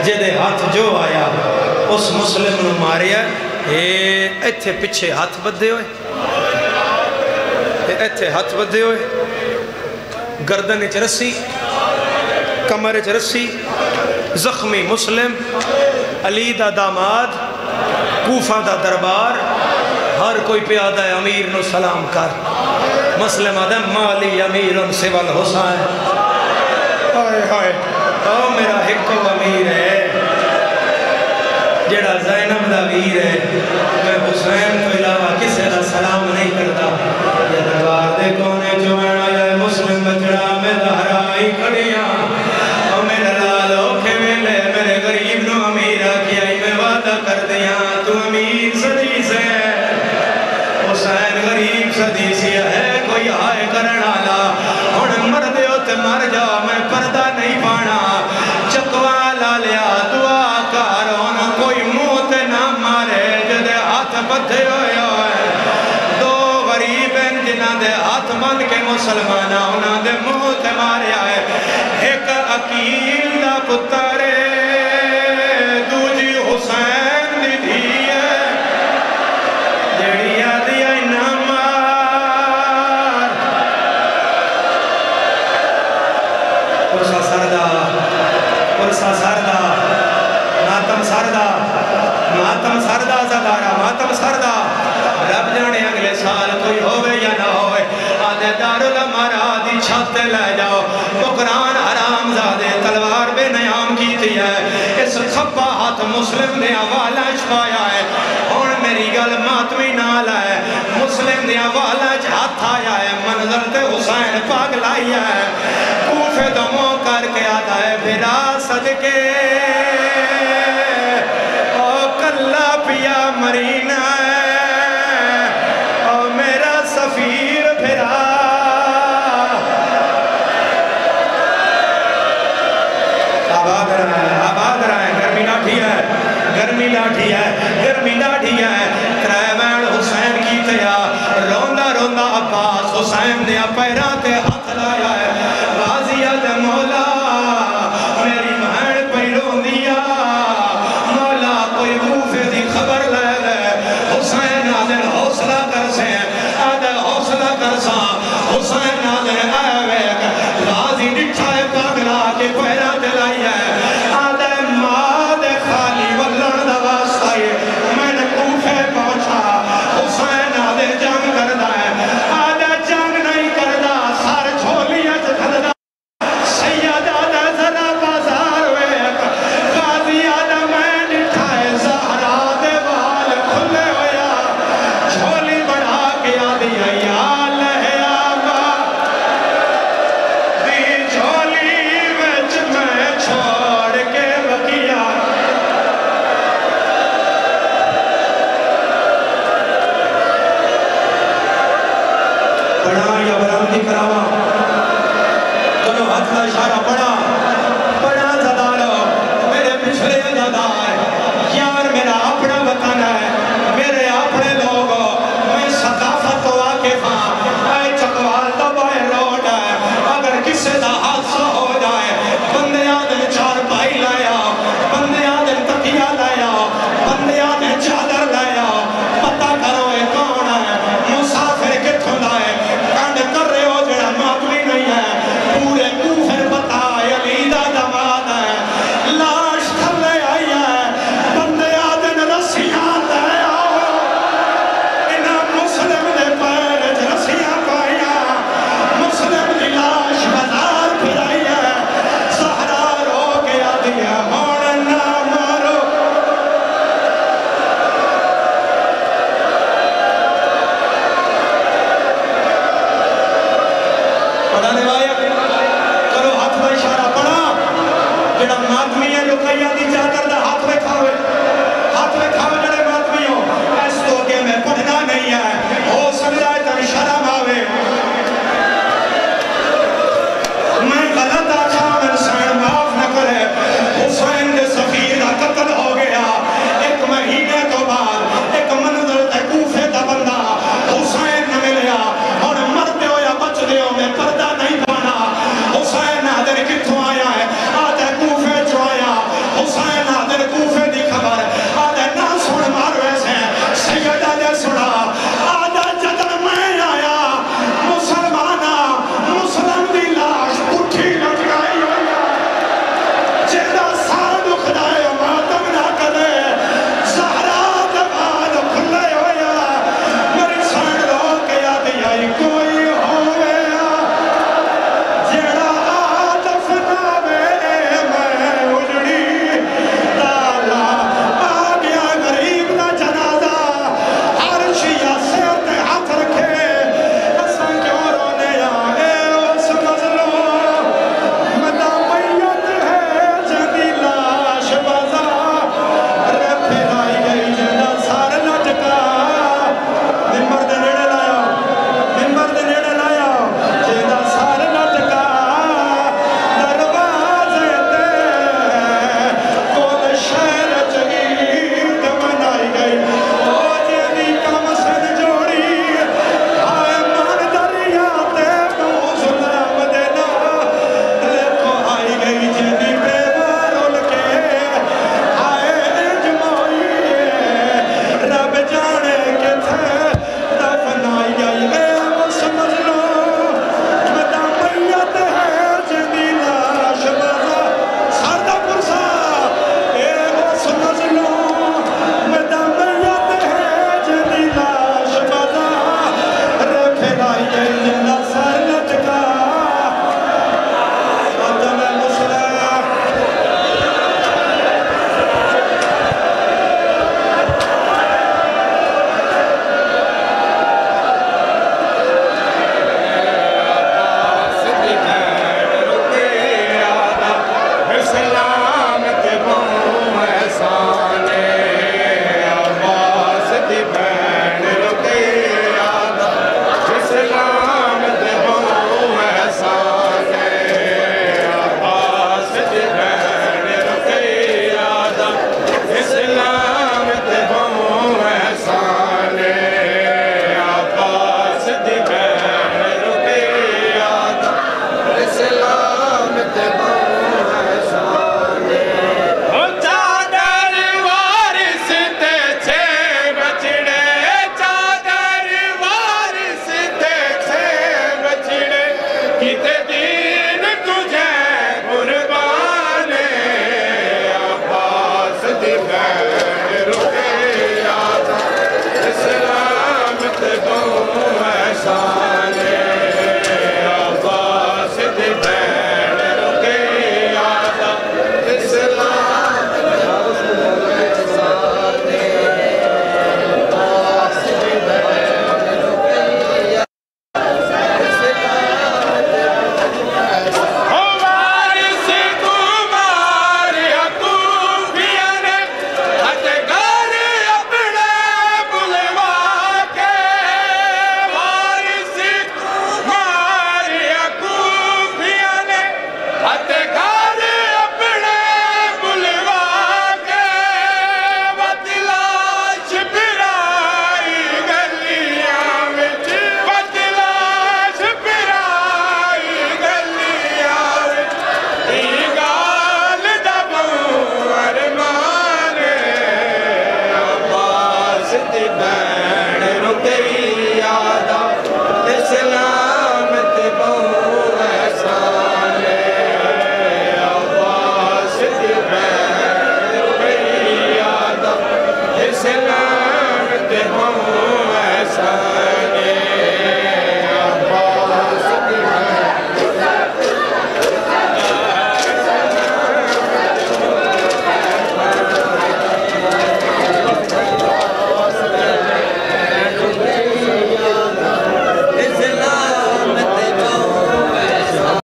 جدے ہاتھ جو آیا اس مسلم نو ماریا ایتھے پچھے ہاتھ بدھے ہوئے ایتھے ہاتھ بدھے ہوئے گردن چ رسی کمر چ رسی زخمی مسلم علی دا داماد کوفہ دا دربار ہر کوئی پیادہ امیر نو سلام کر مسلم آدم مالی امیرن سوى الحسین ہائے ہائے او میرا ہکو امیر ہے جڑا زینب دا ویر ہے میں حسین تو علاوہ کسے دا سلام نہیں کرتا یہ دربار دے کونے جو آیا مسلم بچڑا میں دہرائی کھڑیاں او میرا لالو کے ویلے میرے غریب نو امیرہ کیا میں وعدہ کر دیا تو امیر صدیس ہے حسین غریب صدیس ہے کوئی آئے کرن آلا ہن مر دیو تے مر جا میں پردہ نہیں پانا چکوا لا لیا دعا کارون کوئی موت نہ مارے جدے ہاتھ بدھے ہوئے دو غریب ہیں جنہ دے ہاتھ من کے مسلمانہ انہاں دے موت مارے آئے ایک عقیل دا پترے دوجی حسین دی دھیے جڑی آدھی آئی نامار پرسا سردہ ماتم سردہ زدارہ ماتم سردہ رب جانے اگلے سال کوئی ہوئے یا نہ ہوئے آدھے دارالمارا دی چھت لے جاؤ بکران حرام زادے تلوار بے نیام کیتی ہے اس کھپا ہاتھ مسلم نے حوالہ چھپایا ہے اور میری گل ماتمی نال ہے مسلم نے حوالہ ہاتھ آیا ہے منظر تے حسین پاک لائی ہے کوفے دموں کر کے آتا ہے پھرا صدقے اللہ پیا مرینہ ہے اور میرا سفیر پھرا آباد رہا ہے گرمی لاٹھی ہے تریوین حسین کی تیا روندہ روندہ عباس حسین نے پیراتے ہاتھ لایا ہے غازیہ دے مولا میری بہن پہ روندیا مولا کوئی کوفے دی خبر لے لے حسین آدھر حوصلہ کر سے آدھر حوصلہ کر سا حسین آدھر آئے ویک غازی ڈٹھائے پاگلا کے پیرا دلائی ہے آدھر ماد خالی واللڑ دواسائی میں نے کوفے پہنچا حسین آدھر جنگ کردہ ہے آدھر جنگ نہیں کردہ سار چھولیت کردہ سید آدھر ذرا بازار ویک غازی آدھر میں ڈٹھائے زہرا دے بال کھلے ہویا چھولی بڑھا کے آدھی یا لہے آبا دی چھولی وچ میں چھوڑ کے بکیا بڑھا یا برام دی کراما کنو ہاتھ کا اشارہ